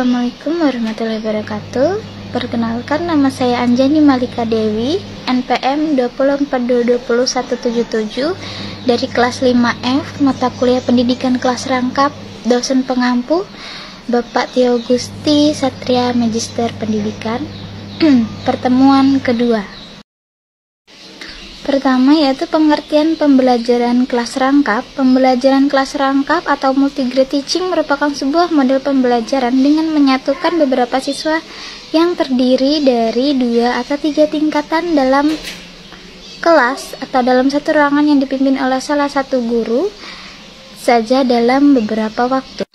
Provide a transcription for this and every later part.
Assalamualaikum warahmatullahi wabarakatuh. Perkenalkan, nama saya Anjani Malika Dewi, NPM 242202177 dari kelas 5F, mata kuliah pendidikan kelas rangkap, dosen pengampu Bapak Tio Gusti Satria, Magister Pendidikan. Pertemuan kedua. Pertama yaitu pengertian pembelajaran kelas rangkap. Pembelajaran kelas rangkap atau multigrade teaching merupakan sebuah model pembelajaran dengan menyatukan beberapa siswa yang terdiri dari 2 atau 3 tingkatan dalam kelas atau dalam satu ruangan yang dipimpin oleh salah satu guru saja dalam beberapa waktu.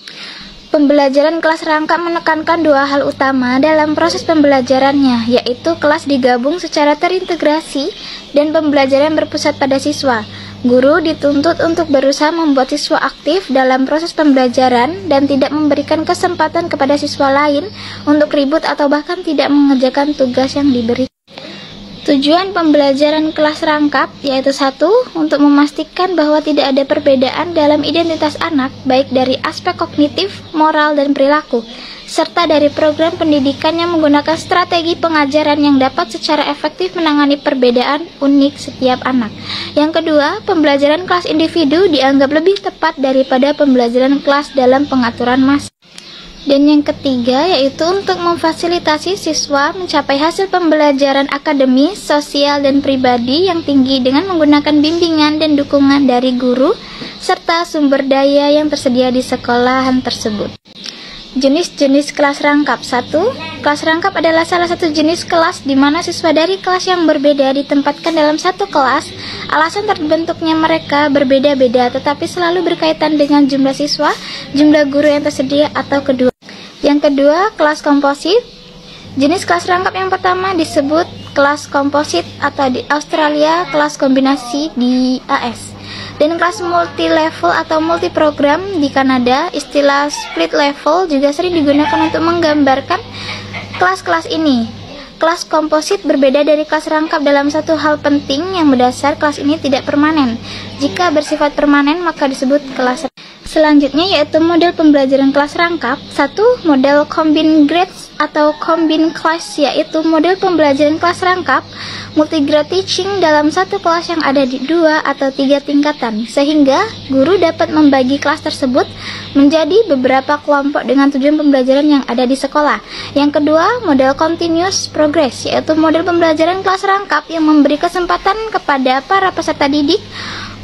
Pembelajaran kelas rangkap menekankan 2 hal utama dalam proses pembelajarannya, yaitu kelas digabung secara terintegrasi dan pembelajaran berpusat pada siswa. Guru dituntut untuk berusaha membuat siswa aktif dalam proses pembelajaran dan tidak memberikan kesempatan kepada siswa lain untuk ribut atau bahkan tidak mengerjakan tugas yang diberi. Tujuan pembelajaran kelas rangkap yaitu 1. Untuk memastikan bahwa tidak ada perbedaan dalam identitas anak, baik dari aspek kognitif, moral, dan perilaku, serta dari program pendidikan yang menggunakan strategi pengajaran yang dapat secara efektif menangani perbedaan unik setiap anak. Yang kedua, pembelajaran kelas individu dianggap lebih tepat daripada pembelajaran kelas dalam pengaturan massa. Dan yang ketiga yaitu untuk memfasilitasi siswa mencapai hasil pembelajaran akademis, sosial, dan pribadi yang tinggi dengan menggunakan bimbingan dan dukungan dari guru serta sumber daya yang tersedia di sekolahan tersebut. Jenis-jenis kelas rangkap. 1. Kelas rangkap adalah salah satu jenis kelas di mana siswa dari kelas yang berbeda ditempatkan dalam satu kelas. Alasan terbentuknya mereka berbeda-beda tetapi selalu berkaitan dengan jumlah siswa, jumlah guru yang tersedia, atau kedua. Yang kedua, kelas komposit. Jenis kelas rangkap yang pertama disebut kelas komposit atau di Australia kelas kombinasi di AS. Dan kelas multi level atau multi program di Kanada, istilah split level juga sering digunakan untuk menggambarkan kelas-kelas ini. Kelas komposit berbeda dari kelas rangkap dalam satu hal penting yang mendasar, kelas ini tidak permanen. Jika bersifat permanen maka disebut kelas. Selanjutnya yaitu model pembelajaran kelas rangkap. 1. Model combined grades atau combined class, yaitu model pembelajaran kelas rangkap multigrade teaching dalam satu kelas yang ada di 2 atau 3 tingkatan, sehingga guru dapat membagi kelas tersebut menjadi beberapa kelompok dengan tujuan pembelajaran yang ada di sekolah. Yang kedua, model continuous progress, yaitu model pembelajaran kelas rangkap yang memberi kesempatan kepada para peserta didik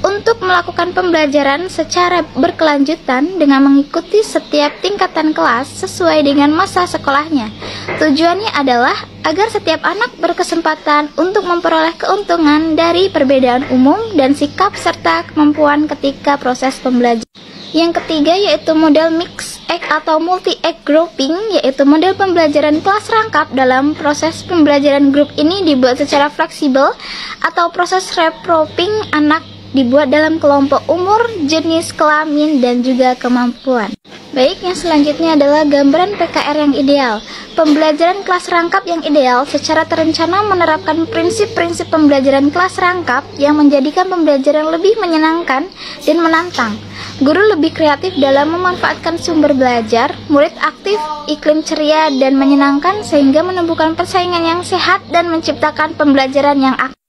untuk melakukan pembelajaran secara berkelanjutan dengan mengikuti setiap tingkatan kelas sesuai dengan masa sekolahnya. Tujuannya adalah agar setiap anak berkesempatan untuk memperoleh keuntungan dari perbedaan umum dan sikap serta kemampuan ketika proses pembelajaran. Yang ketiga yaitu model mix egg atau multi egg grouping, yaitu model pembelajaran kelas rangkap. Dalam proses pembelajaran grup ini dibuat secara fleksibel atau proses regrouping anak dibuat dalam kelompok umur, jenis kelamin, dan juga kemampuan. Baik, yang selanjutnya adalah gambaran PKR yang ideal. Pembelajaran kelas rangkap yang ideal secara terencana menerapkan prinsip-prinsip pembelajaran kelas rangkap yang menjadikan pembelajaran lebih menyenangkan dan menantang. Guru lebih kreatif dalam memanfaatkan sumber belajar, murid aktif, iklim ceria dan menyenangkan sehingga menumbuhkan persaingan yang sehat dan menciptakan pembelajaran yang aktif.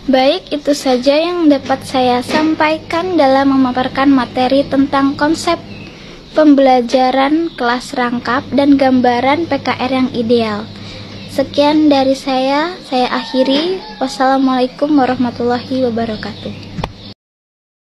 Baik, itu saja yang dapat saya sampaikan dalam memaparkan materi tentang konsep pembelajaran kelas rangkap dan gambaran PKR yang ideal. Sekian dari saya akhiri. Wassalamualaikum warahmatullahi wabarakatuh.